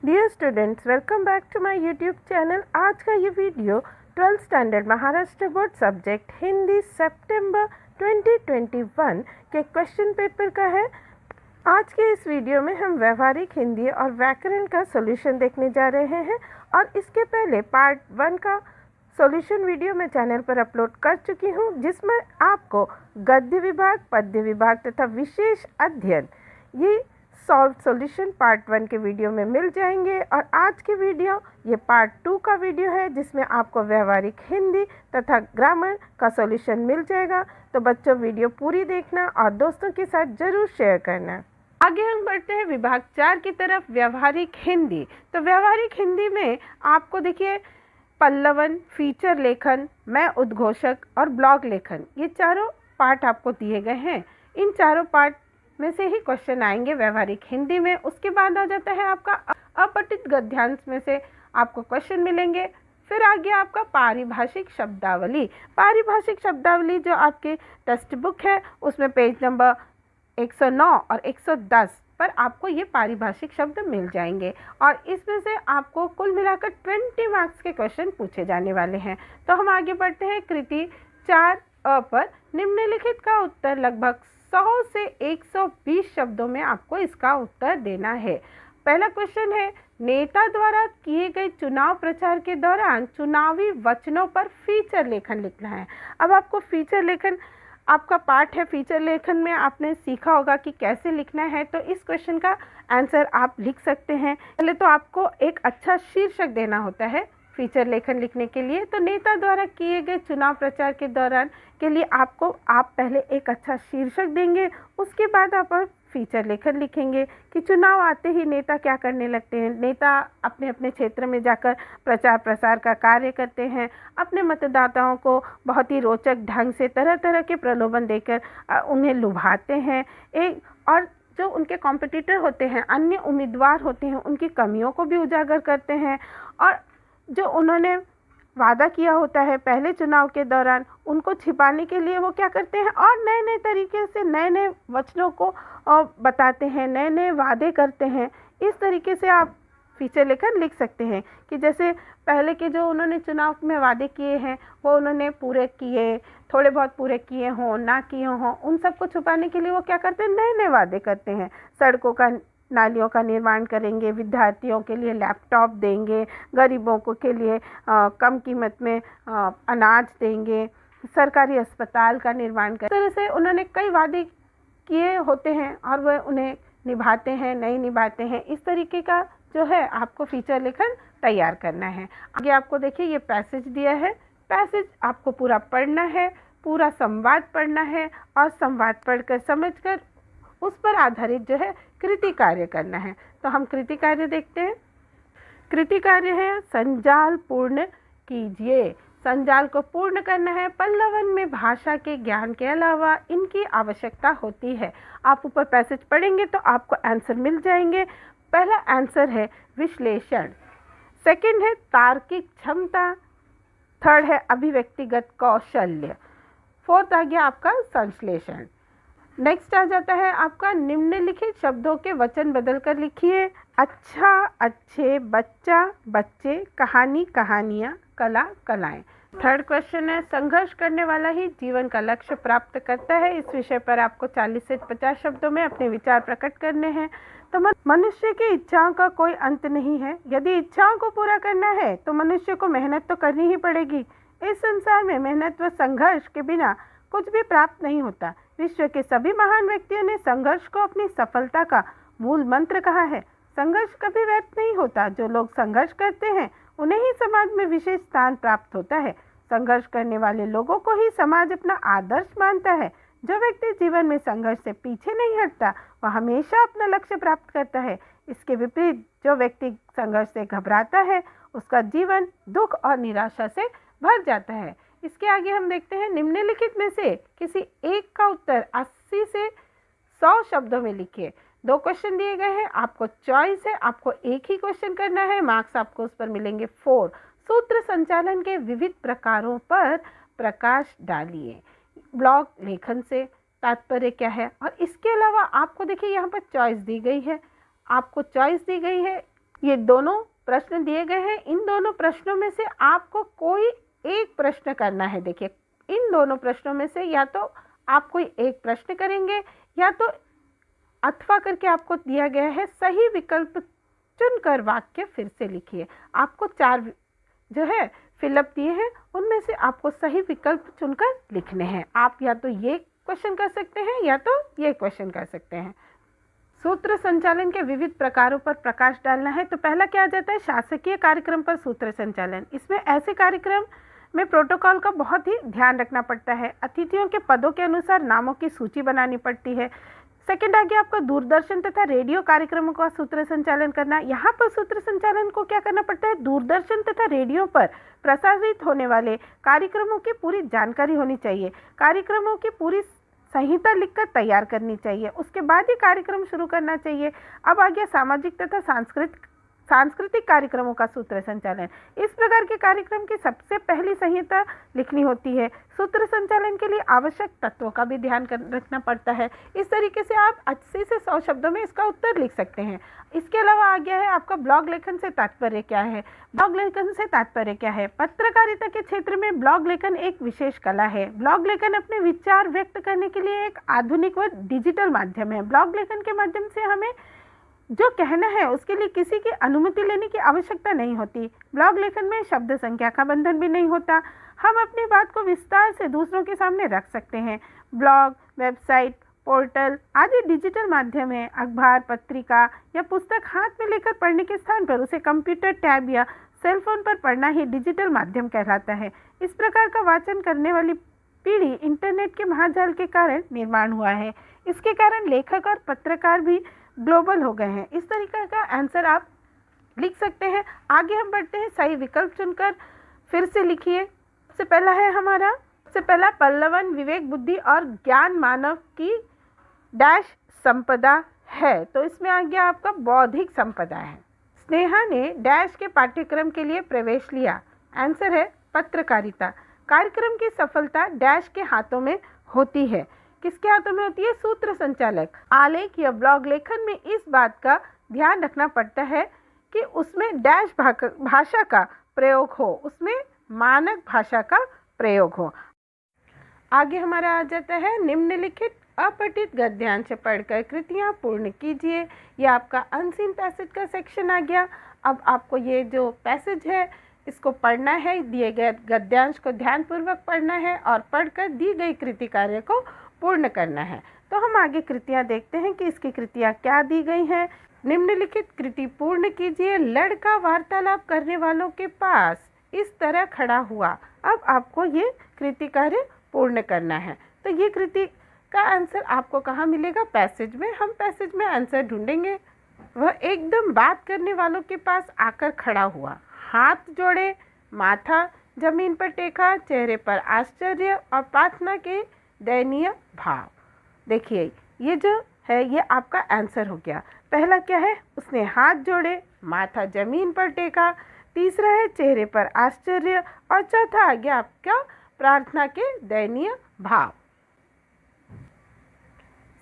Dear students, welcome back to my YouTube channel. आज का ये video 12th standard Maharashtra board subject Hindi सितंबर 2021 के क्वेश्चन पेपर का है। आज के इस वीडियो में हम व्यवहारिक हिंदी और व्याकरण का सॉल्यूशन देखने जा रहे हैं और इसके पहले पार्ट 1 का सॉल्यूशन वीडियो मैं चैनल पर अपलोड कर चुकी हूँ, जिसमें आपको गद्य विभाग, पद्य विभाग तथा विशेष अध्ययन ये सॉल्यूशन पार्ट 1 के वीडियो में मिल जाएंगे। और आज की वीडियो ये पार्ट 2 का वीडियो है, जिसमें आपको व्यवहारिक हिंदी तथा ग्रामर का सॉल्यूशन मिल जाएगा। तो बच्चों, वीडियो पूरी देखना और दोस्तों के साथ ज़रूर शेयर करना। आगे हम बढ़ते हैं विभाग 4 की तरफ, व्यवहारिक हिंदी। तो व्यवहारिक हिंदी में आपको देखिए पल्लवन, फीचर लेखन, मैं उद्घोषक और ब्लॉग लेखन, ये चारों पार्ट आपको दिए गए हैं। इन चारों पार्ट में से ही क्वेश्चन आएंगे व्यवहारिक हिंदी में। उसके बाद आ जाता है आपका अपठित गद्यांश में से आपको क्वेश्चन मिलेंगे। फिर आ गया आपका पारिभाषिक शब्दावली। पारिभाषिक शब्दावली जो आपके टेक्स्ट बुक है उसमें पेज नंबर 109 और 110 पर आपको ये पारिभाषिक शब्द मिल जाएंगे और इसमें से आपको कुल मिलाकर 20 मार्क्स के क्वेश्चन पूछे जाने वाले हैं। तो हम आगे बढ़ते हैं कृति 4 पर। निम्नलिखित का उत्तर लगभग 100 से 120 शब्दों में आपको इसका उत्तर देना है। पहला क्वेश्चन है, नेता द्वारा किए गए चुनाव प्रचार के दौरान चुनावी वचनों पर फीचर लेखन लिखना है। अब आपको फीचर लेखन, आपका पार्ट है फीचर लेखन में, आपने सीखा होगा कि कैसे लिखना है। तो इस क्वेश्चन का आंसर आप लिख सकते हैं। पहले तो आपको एक अच्छा शीर्षक देना होता है फीचर लेखन लिखने के लिए। तो नेता द्वारा किए गए चुनाव प्रचार के दौरान के लिए आप पहले एक अच्छा शीर्षक देंगे, उसके बाद आप फीचर लेखन लिखेंगे कि चुनाव आते ही नेता क्या करने लगते हैं। नेता अपने अपने क्षेत्र में जाकर प्रचार प्रसार का कार्य करते हैं, अपने मतदाताओं को बहुत ही रोचक ढंग से तरह तरह के प्रलोभन देकर उन्हें लुभाते हैं। और जो उनके कॉम्पिटिटर होते हैं, अन्य उम्मीदवार होते हैं, उनकी कमियों को भी उजागर करते हैं और जो उन्होंने वादा किया होता है पहले चुनाव के दौरान, उनको छिपाने के लिए वो क्या करते हैं और नए नए तरीके से नए नए वचनों को बताते हैं, नए नए वादे करते हैं। इस तरीके से आप फीचर लेखन लिख सकते हैं कि जैसे पहले के जो उन्होंने चुनाव में वादे किए हैं वो उन्होंने पूरे किए, थोड़े बहुत पूरे किए हों ना किए हों, उन सबको छुपाने के लिए वो क्या करते हैं, नए नए वादे करते हैं। सड़कों का, नालियों का निर्माण करेंगे, विद्यार्थियों के लिए लैपटॉप देंगे, गरीबों को के लिए कम कीमत में अनाज देंगे, सरकारी अस्पताल का निर्माण कर, इस तरह से उन्होंने कई वादे किए होते हैं और वह उन्हें निभाते हैं, नहीं निभाते हैं। इस तरीके का जो है आपको फीचर लेखन तैयार करना है। आगे आपको देखिए ये पैसेज दिया है, पैसेज आपको पूरा पढ़ना है, पूरा संवाद पढ़ना है और संवाद पढ़कर समझकर उस पर आधारित जो है कृति कार्य करना है। तो हम कृति कार्य देखते हैं। कृति कार्य है, संजाल पूर्ण कीजिए। संजाल को पूर्ण करना है। पल्लवन में भाषा के ज्ञान के अलावा इनकी आवश्यकता होती है। आप ऊपर पैसेज पढ़ेंगे तो आपको आंसर मिल जाएंगे। पहला आंसर है विश्लेषण, सेकंड है तार्किक क्षमता, थर्ड है अभिव्यक्तिगत कौशल्य, फोर्थ आ गया आपका संश्लेषण। नेक्स्ट आ जाता है आपका निम्नलिखित शब्दों के वचन बदलकर लिखिए। अच्छा, अच्छे, बच्चा, बच्चे, कहानी, कहानियाँ, कला, कलाएं। थर्ड क्वेश्चन है, संघर्ष करने वाला ही जीवन का लक्ष्य प्राप्त करता है। इस विषय पर आपको 40 से 50 शब्दों में अपने विचार प्रकट करने हैं। तो मनुष्य की इच्छाओं का कोई अंत नहीं है। यदि इच्छाओं को पूरा करना है तो मनुष्य को मेहनत तो करनी ही पड़ेगी। इस संसार में मेहनत व संघर्ष के बिना कुछ भी प्राप्त नहीं होता। विश्व के सभी महान व्यक्तियों ने संघर्ष को अपनी सफलता का मूल मंत्र कहा है। संघर्ष कभी व्यर्थ नहीं होता। जो लोग संघर्ष करते हैं उन्हें ही समाज में विशेष स्थान प्राप्त होता है। संघर्ष करने वाले लोगों को ही समाज अपना आदर्श मानता है। जो व्यक्ति जीवन में संघर्ष से पीछे नहीं हटता वह हमेशा अपना लक्ष्य प्राप्त करता है। इसके विपरीत जो व्यक्ति संघर्ष से घबराता है उसका जीवन दुख और निराशा से भर जाता है। इसके आगे हम देखते हैं, निम्नलिखित में से किसी एक का उत्तर 80 से 100 शब्दों में लिखिए। 2 क्वेश्चन दिए गए हैं, आपको चॉइस है, आपको एक ही क्वेश्चन करना है, मार्क्स आपको उस पर मिलेंगे 4। सूत्र संचालन के विविध प्रकारों पर प्रकाश डालिए। ब्लॉग लेखन से तात्पर्य क्या है। और इसके अलावा आपको देखिए यहाँ पर चॉइस दी गई है, आपको चॉइस दी गई है ये दोनों प्रश्न दिए गए हैं। इन दोनों प्रश्नों में से आपको कोई एक प्रश्न करना है। देखिए, इन दोनों प्रश्नों में से या तो आप कोई एक प्रश्न करेंगे या तो अथवा करके आपको दिया गया है सही विकल्प चुनकर वाक्य फिर से लिखिए। आपको 4 जो है फिलअप दिए हैं, उनमें से आपको सही विकल्प चुनकर लिखने हैं। आप या तो ये क्वेश्चन कर सकते हैं या तो ये क्वेश्चन कर सकते हैं। सूत्र संचालन के विविध प्रकारों पर प्रकाश डालना है। तो पहला क्या आ जाता है, शासकीय कार्यक्रम पर सूत्र संचालन। इसमें ऐसे कार्यक्रम में प्रोटोकॉल का बहुत ही ध्यान रखना पड़ता है। अतिथियों के पदों के अनुसार नामों की सूची बनानी पड़ती है। सेकंड आ गया आपका दूरदर्शन तथा रेडियो कार्यक्रमों का सूत्र संचालन करना। यहाँ पर सूत्र संचालन को क्या करना पड़ता है, दूरदर्शन तथा रेडियो पर प्रसारित होने वाले कार्यक्रमों की पूरी जानकारी होनी चाहिए। कार्यक्रमों की पूरी संहिता लिखकर तैयार करनी चाहिए, उसके बाद ही कार्यक्रम शुरू करना चाहिए। अब आ गया सामाजिक तथा सांस्कृतिक कार्यक्रमों का सूत्र संचालन। इस प्रकार के कार्यक्रम की सबसे पहली संहिता लिखनी होती है। सूत्र संचालन के लिए आवश्यक तत्वों का भी ध्यान रखना पड़ता है। इस तरीके से आप 80 से 100 शब्दों में इसका उत्तर लिख सकते हैं। इसके अलावा आ गया है आपका ब्लॉग लेखन से तात्पर्य क्या है। ब्लॉग लेखन से तात्पर्य क्या है, पत्रकारिता के क्षेत्र में ब्लॉग लेखन एक विशेष कला है। ब्लॉग लेखन अपने विचार व्यक्त करने के लिए एक आधुनिक व डिजिटल माध्यम है। ब्लॉग लेखन के माध्यम से हमें जो कहना है उसके लिए किसी की अनुमति लेने की आवश्यकता नहीं होती। ब्लॉग लेखन में शब्द संख्या का बंधन भी नहीं होता। हम अपनी बात को विस्तार से दूसरों के सामने रख सकते हैं। ब्लॉग, वेबसाइट, पोर्टल आदि डिजिटल माध्यम है। अखबार, पत्रिका या पुस्तक हाथ में लेकर पढ़ने के स्थान पर उसे कंप्यूटर, टैब या सेल फोन पर पढ़ना ही डिजिटल माध्यम कहलाता है। इस प्रकार का वाचन करने वाली पीढ़ी इंटरनेट के महाजाल के कारण निर्माण हुआ है। इसके कारण लेखक और पत्रकार भी ग्लोबल हो गए हैं। इस तरीके का आंसर आप लिख सकते हैं। आगे हम बढ़ते हैं, सही विकल्प चुनकर फिर से लिखिए। सबसे पहला है हमारा, सबसे पहला पल्लवन विवेक, बुद्धि और ज्ञान मानव की डैश संपदा है। तो इसमें आ गया आपका बौद्धिक संपदा है। स्नेहा ने डैश के पाठ्यक्रम के लिए प्रवेश लिया। आंसर है पत्रकारिता। कार्यक्रम की सफलता डैश के हाथों में होती है। किसके हाथों में होती है, सूत्र संचालक। आलेख या ब्लॉग लेखन में इस बात का ध्यान रखना पड़ता है कि उसमें डैश भाषा का प्रयोग हो, उसमें मानक भाषा का प्रयोग हो। आगे हमारा आ जाता है निम्नलिखित अपठित गद्यांश पढ़कर कृतियाँ पूर्ण कीजिए। यह आपका अनसीन पैसेज का सेक्शन आ गया। अब आपको ये जो पैसेज है इसको पढ़ना है, दिए गए गद्यांश को ध्यानपूर्वक पढ़ना है और पढ़कर दी गई कृति कार्य को पूर्ण करना है। तो हम आगे कृतियाँ देखते हैं कि इसकी कृतियाँ क्या दी गई हैं। निम्नलिखित कृति पूर्ण कीजिए। लड़का वार्तालाप करने वालों के पास इस तरह खड़ा हुआ। अब आपको ये कृति कार्य पूर्ण करना है। तो ये कृति का आंसर आपको कहाँ मिलेगा, पैसेज में। हम पैसेज में आंसर ढूंढेंगे। वह एकदम बात करने वालों के पास आकर खड़ा हुआ, हाथ जोड़े, माथा जमीन पर टेका, चेहरे पर आश्चर्य और प्रार्थना के दयनीय भाव। देखिए ये जो है ये आपका आंसर हो गया। पहला क्या है, उसने हाथ जोड़े, माथा जमीन पर टेका। तीसरा है चेहरे पर आश्चर्य और चौथा आ गया आपका प्रार्थना के दयनीय भाव।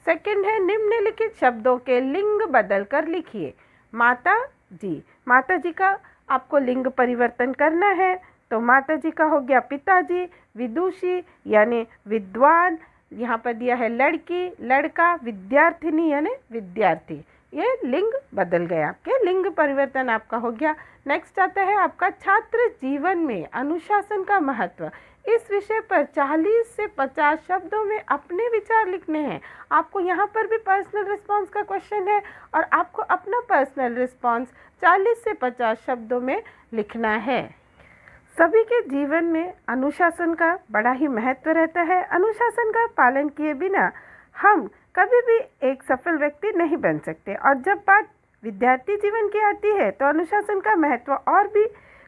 सेकंड है निम्नलिखित शब्दों के लिंग बदल कर लिखिए। माता जी, माता जी का आपको लिंग परिवर्तन करना है। तो माता जी का हो गया पिताजी। विदुषी यानी विद्वान, यहाँ पर दिया है लड़की, लड़का। विद्यार्थिनी यानी विद्यार्थी। ये लिंग बदल गया, आपके लिंग परिवर्तन आपका हो गया। नेक्स्ट आता है आपका छात्र जीवन में अनुशासन का महत्व। इस विषय पर 40 से 50 शब्दों में अपने विचार लिखने हैं। आपको यहाँ पर भी पर्सनल रिस्पॉन्स का क्वेश्चन है और आपको अपना पर्सनल रिस्पॉन्स 40 से 50 शब्दों में लिखना है। सभी के जीवन में अनुशासन का बड़ा ही महत्व रहता है। अनुशासन का पालन किए बिना हम कभी भी एक सफल व्यक्ति नहीं बन सकते। और जब बात विद्यार्थी जीवन की आती है तो अनुशासन का महत्व और भी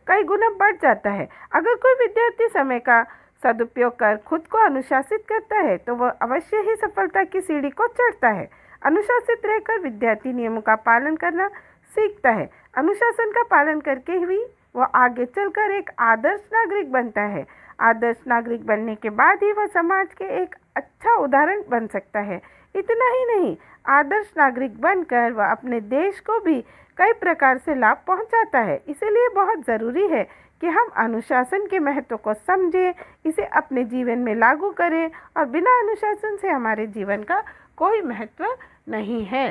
कई गुना बढ़ जाता है। अगर कोई विद्यार्थी समय का सदुपयोग कर खुद को अनुशासित करता है तो वह अवश्य ही सफलता की सीढ़ी को चढ़ता है। अनुशासित रहकर विद्यार्थी नियमों का पालन करना सीखता है। अनुशासन का पालन करके ही वह आगे चलकर एक आदर्श नागरिक बनता है। आदर्श नागरिक बनने के बाद ही वह समाज के एक अच्छा उदाहरण बन सकता है। इतना ही नहीं, आदर्श नागरिक बनकर वह अपने देश को भी कई प्रकार से लाभ पहुंचाता है। इसीलिए बहुत ज़रूरी है कि हम अनुशासन के महत्व को समझें, इसे अपने जीवन में लागू करें और बिना अनुशासन से हमारे जीवन का कोई महत्व नहीं है।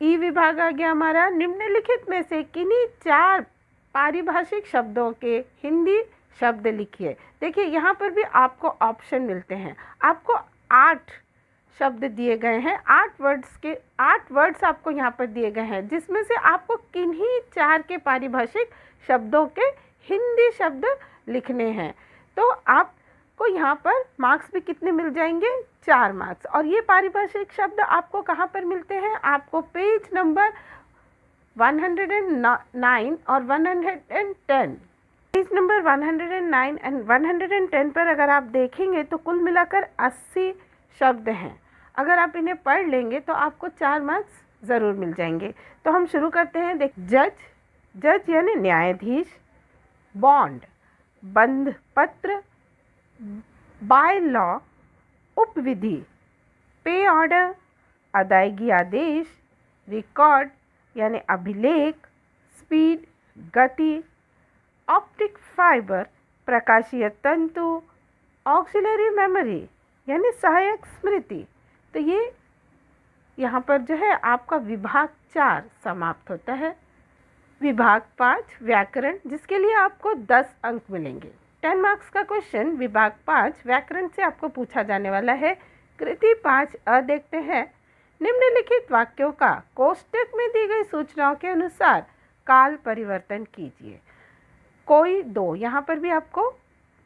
ई विभाग आ गया हमारा। निम्नलिखित में से किन्हीं 4 पारिभाषिक शब्दों के हिंदी शब्द लिखिए। देखिए यहाँ पर भी आपको ऑप्शन मिलते हैं। आपको 8 शब्द दिए गए हैं, 8 वर्ड्स आपको यहाँ पर दिए गए हैं, जिसमें से आपको किन्हीं 4 के पारिभाषिक शब्दों के हिंदी शब्द लिखने हैं। तो आपको यहाँ पर मार्क्स भी कितने मिल जाएंगे? 4 मार्क्स। और ये पारिभाषिक शब्द आपको कहाँ पर मिलते हैं? आपको पेज नंबर 109 और 110, पेज नंबर 109 एंड 110 पर अगर आप देखेंगे तो कुल मिलाकर 80 शब्द हैं। अगर आप इन्हें पढ़ लेंगे तो आपको 4 मार्क्स ज़रूर मिल जाएंगे। तो हम शुरू करते हैं। जज यानी न्यायाधीश, बॉन्ड बंध पत्र, बाय लॉ उपविधि, पे ऑर्डर अदायगी आदेश, रिकॉर्ड यानी अभिलेख, स्पीड गति, ऑप्टिक फाइबर प्रकाशीय तंतु, ऑक्सिलरी मेमोरी यानी सहायक स्मृति। तो ये यहाँ पर जो है आपका विभाग 4 समाप्त होता है। विभाग 5 व्याकरण, जिसके लिए आपको 10 अंक मिलेंगे। 10 मार्क्स का क्वेश्चन विभाग 5 व्याकरण से आपको पूछा जाने वाला है। कृति 5 अ देखते हैं। निम्नलिखित वाक्यों का कोष्टक में दी गई सूचनाओं के अनुसार काल परिवर्तन कीजिए। कोई 2, यहाँ पर भी आपको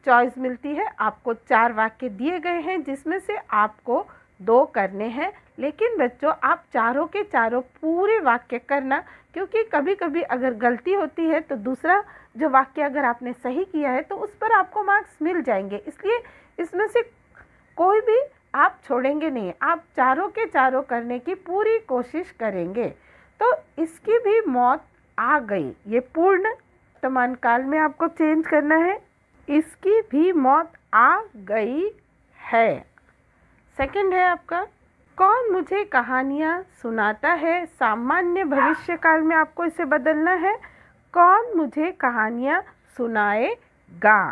चॉइस मिलती है। आपको 4 वाक्य दिए गए हैं, जिसमें से आपको 2 करने हैं। लेकिन बच्चों आप चारों के चारों पूरे वाक्य करना, क्योंकि कभी कभी अगर गलती होती है तो दूसरा जो वाक्य अगर आपने सही किया है तो उस पर आपको मार्क्स मिल जाएंगे। इसलिए इसमें से कोई भी आप छोड़ेंगे नहीं, आप चारों के चारों करने की पूरी कोशिश करेंगे। तो इसकी भी मौत आ गई, ये पूर्ण वर्तमान काल में आपको चेंज करना है। इसकी भी मौत आ गई है। सेकंड है आपका कौन मुझे कहानियाँ सुनाता है। सामान्य भविष्य काल में आपको इसे बदलना है, कौन मुझे कहानियाँ सुनाएगा।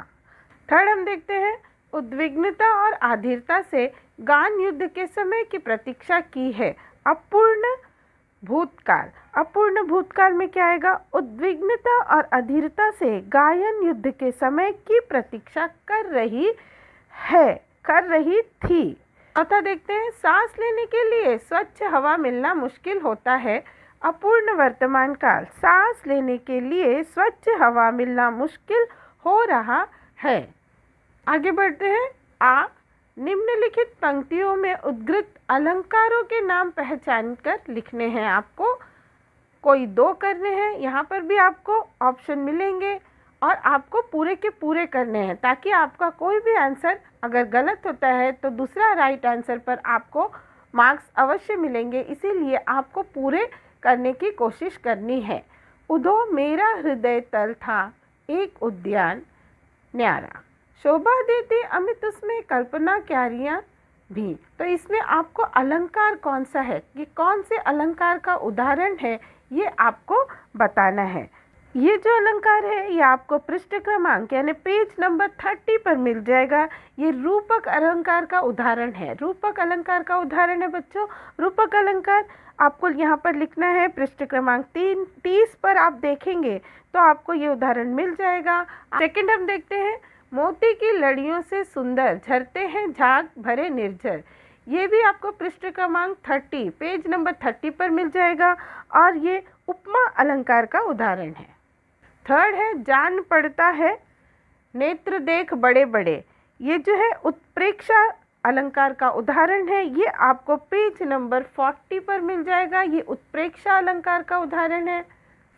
थर्ड हम देखते हैं उद्विग्नता और आधीरता से गान युद्ध के समय की प्रतीक्षा की है। अपूर्ण भूतकाल, अपूर्ण भूतकाल में क्या आएगा? उद्विग्नता और अधीरता से गायन युद्ध के समय की प्रतीक्षा कर रही है, कर रही थी। चौथा देखते हैं सांस लेने के लिए स्वच्छ हवा मिलना मुश्किल होता है। अपूर्ण वर्तमान काल, सांस लेने के लिए स्वच्छ हवा मिलना मुश्किल हो रहा है। आगे बढ़ते हैं। आ निम्नलिखित पंक्तियों में उद्धृत अलंकारों के नाम पहचान कर लिखने हैं। आपको कोई 2 करने हैं, यहाँ पर भी आपको ऑप्शन मिलेंगे और आपको पूरे के पूरे करने हैं, ताकि आपका कोई भी आंसर अगर गलत होता है तो दूसरा राइट आंसर पर आपको मार्क्स अवश्य मिलेंगे। इसीलिए आपको पूरे करने की कोशिश करनी है। उधो मेरा हृदय तल था एक उद्यान न्यारा, शोभा देती अमित उसमें कल्पना क्यारियाँ भी। तो इसमें आपको अलंकार कौन सा है, ये कौन से अलंकार का उदाहरण है, ये आपको बताना है। ये जो अलंकार है ये आपको पृष्ठ क्रमांक यानी पेज नंबर 30 पर मिल जाएगा। ये रूपक अलंकार का उदाहरण है। रूपक अलंकार का उदाहरण है बच्चों। रूपक अलंकार आपको यहाँ पर लिखना है। पृष्ठ क्रमांक 30 पर आप देखेंगे तो आपको ये उदाहरण मिल जाएगा। सेकंड हम देखते हैं मोती की लड़ियों से सुंदर झरते हैं झाग भरे निर्झर। ये भी आपको पृष्ठ क्रमांक 30 पेज नंबर 30 पर मिल जाएगा और ये उपमा अलंकार का उदाहरण है। थर्ड है जान पड़ता है नेत्र देख बड़े बड़े। ये जो है उत्प्रेक्षा अलंकार का उदाहरण है। ये आपको पेज नंबर 40 पर मिल जाएगा। ये उत्प्रेक्षा अलंकार का उदाहरण है।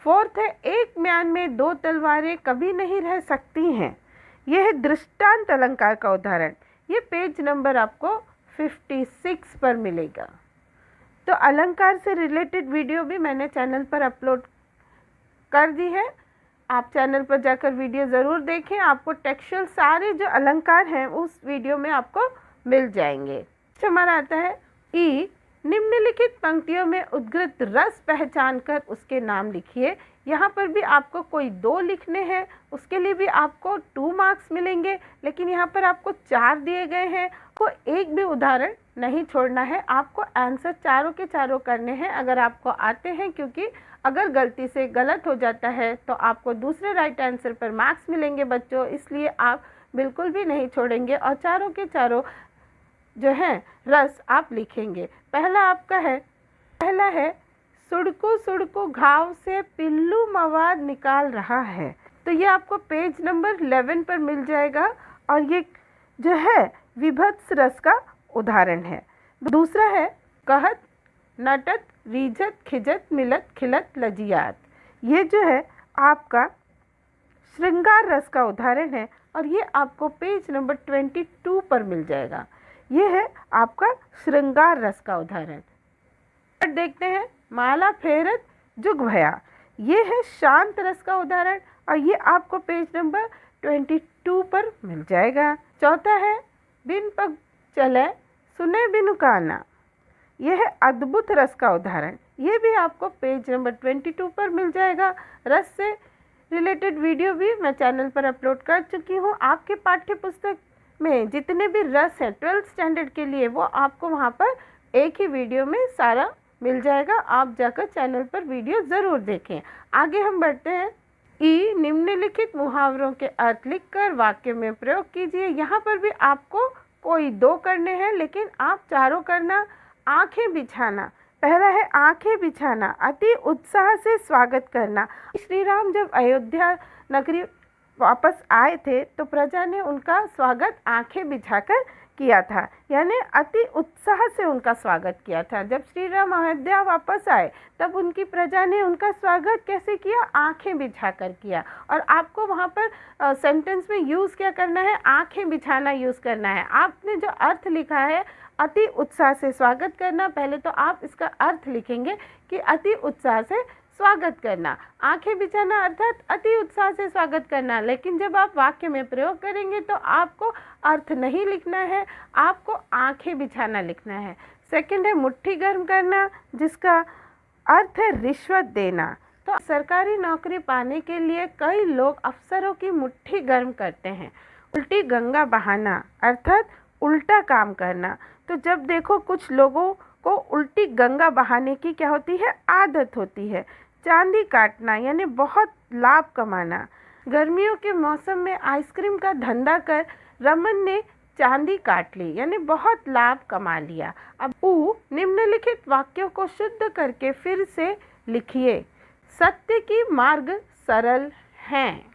फोर्थ है एक म्यान में 2 तलवारें कभी नहीं रह सकती हैं। यह है दृष्टांत अलंकार का उदाहरण। ये पेज नंबर आपको 56 पर मिलेगा। तो अलंकार से रिलेटेड वीडियो भी मैंने चैनल पर अपलोड कर दी है, आप चैनल पर जाकर वीडियो ज़रूर देखें। आपको टेक्सचुअल सारे जो अलंकार हैं उस वीडियो में आपको मिल जाएंगे। हमारा आता है ई निम्नलिखित पंक्तियों में उद्गृत रस पहचान कर उसके नाम लिखिए। यहाँ पर भी आपको कोई 2 लिखने हैं, उसके लिए भी आपको 2 मार्क्स मिलेंगे, लेकिन यहाँ पर आपको 4 दिए गए हैं, को एक भी उदाहरण नहीं छोड़ना है। आपको आंसर चारों के चारों करने हैं अगर आपको आते हैं, क्योंकि अगर गलती से गलत हो जाता है तो आपको दूसरे राइट आंसर पर मार्क्स मिलेंगे बच्चों, इसलिए आप बिल्कुल भी नहीं छोड़ेंगे और चारों के चारों जो है रस आप लिखेंगे। पहला है सुड़कू सुड़कू घाव से पिल्लू मवाद निकाल रहा है। तो ये आपको पेज नंबर 11 पर मिल जाएगा और ये जो है विभत्स रस का उदाहरण है। दूसरा है कहत नटत रीझत खिजत मिलत खिलत लजियात। ये जो है आपका श्रृंगार रस का उदाहरण है और ये आपको पेज नंबर 22 पर मिल जाएगा। ये है आपका श्रृंगार रस का उदाहरण। देखते हैं माला फेरत जुग भया, ये है शांत रस का उदाहरण और ये आपको पेज नंबर 22 पर मिल जाएगा। चौथा है बिन पग चले सुने बिनु काना, ये है अद्भुत रस का उदाहरण, ये भी आपको पेज नंबर 22 पर मिल जाएगा। रस से रिलेटेड वीडियो भी मैं चैनल पर अपलोड कर चुकी हूँ। आपके पाठ्य पुस्तक में जितने भी रस हैं 12th स्टैंडर्ड के लिए, वो आपको वहाँ पर एक ही वीडियो में सारा मिल जाएगा। आप जाकर चैनल पर वीडियो ज़रूर देखें। आगे हम बढ़ते हैं। ई निम्नलिखित मुहावरों के अर्थ लिखकर वाक्य में प्रयोग कीजिए। यहाँ पर भी आपको कोई 2 करने हैं, लेकिन आप चारों करना। आंखें बिछाना, पहला है आंखें बिछाना, अति उत्साह से स्वागत करना। श्री राम जब अयोध्या नगरी वापस आए थे तो प्रजा ने उनका स्वागत आंखें बिछाकर किया था, यानी अति उत्साह से उनका स्वागत किया था। जब श्री राम अयोध्या वापस आए तब उनकी प्रजा ने उनका स्वागत कैसे किया? आंखें बिछाकर किया। और आपको वहाँ पर सेंटेंस में यूज़ क्या करना है? आंखें बिछाना यूज़ करना है। आपने जो अर्थ लिखा है अति उत्साह से स्वागत करना, पहले तो आप इसका अर्थ लिखेंगे कि अति उत्साह से स्वागत करना। आंखें बिछाना अर्थात अति उत्साह से स्वागत करना, लेकिन जब आप वाक्य में प्रयोग करेंगे तो आपको अर्थ नहीं लिखना है, आपको आंखें बिछाना लिखना है। सेकंड है मुट्ठी गर्म करना, जिसका अर्थ है रिश्वत देना। तो सरकारी नौकरी पाने के लिए कई लोग अफसरों की मुट्ठी गर्म करते हैं। उल्टी गंगा बहाना अर्थात उल्टा काम करना। तो जब देखो कुछ लोगों को उल्टी गंगा बहाने की क्या होती है? आदत होती है। चांदी काटना यानी बहुत लाभ कमाना। गर्मियों के मौसम में आइसक्रीम का धंधा कर रमन ने चांदी काट ली, यानी बहुत लाभ कमा लिया। अब निम्नलिखित वाक्यों को शुद्ध करके फिर से लिखिए। सत्य की मार्ग सरल हैं।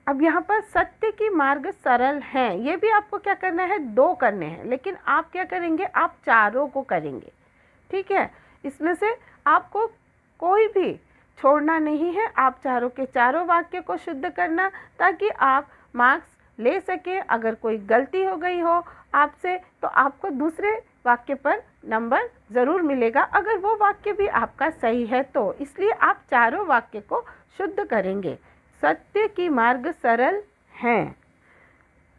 अब यहाँ पर सत्य की मार्ग सरल हैं, ये भी आपको क्या करना है? 2 करने हैं, लेकिन आप क्या करेंगे? आप चारों को करेंगे, ठीक है। इसमें से आपको कोई भी छोड़ना नहीं है, आप चारों के चारों वाक्य को शुद्ध करना ताकि आप मार्क्स ले सके। अगर कोई गलती हो गई हो आपसे तो आपको दूसरे वाक्य पर नंबर ज़रूर मिलेगा, अगर वो वाक्य भी आपका सही है तो। इसलिए आप चारों वाक्य को शुद्ध करेंगे। सत्य की मार्ग सरल हैं,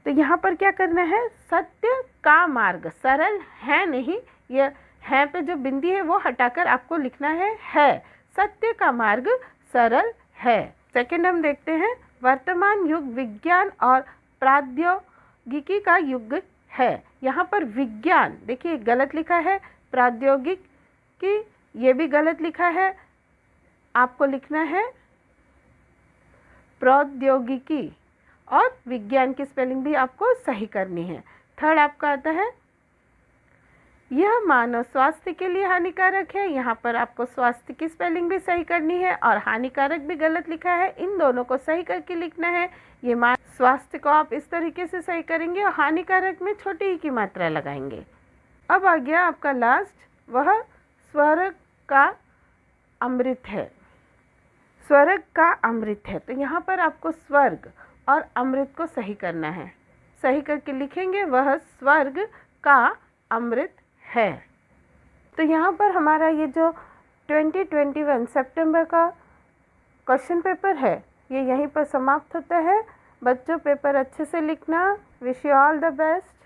तो यहाँ पर क्या करना है? सत्य का मार्ग, सरल है नहीं, ये है पे जो बिंदी है वो हटाकर आपको लिखना है। सत्य का मार्ग सरल है। सेकंड हम देखते हैं, वर्तमान युग विज्ञान और प्रौद्योगिकी का युग है। यहाँ पर विज्ञान देखिए गलत लिखा है, प्रौद्योगिकी ये भी गलत लिखा है, आपको लिखना है प्रौद्योगिकी, और विज्ञान की स्पेलिंग भी आपको सही करनी है। थर्ड आपका आता है, यह मानव स्वास्थ्य के लिए हानिकारक है। यहाँ पर आपको स्वास्थ्य की स्पेलिंग भी सही करनी है और हानिकारक भी गलत लिखा है, इन दोनों को सही करके लिखना है। ये मानव स्वास्थ्य को आप इस तरीके से सही करेंगे और हानिकारक में छोटी ही की मात्रा लगाएंगे। अब आ गया आपका लास्ट, वह स्वर्ग का अमृत है। स्वर्ग का अमृत है, तो यहाँ पर आपको स्वर्ग और अमृत को सही करना है। सही करके लिखेंगे वह स्वर्ग का अमृत है। तो यहाँ पर हमारा ये जो 2021 सितंबर का क्वेश्चन पेपर है ये यहीं पर समाप्त होता है। बच्चों पेपर अच्छे से लिखना। Wish you all the best.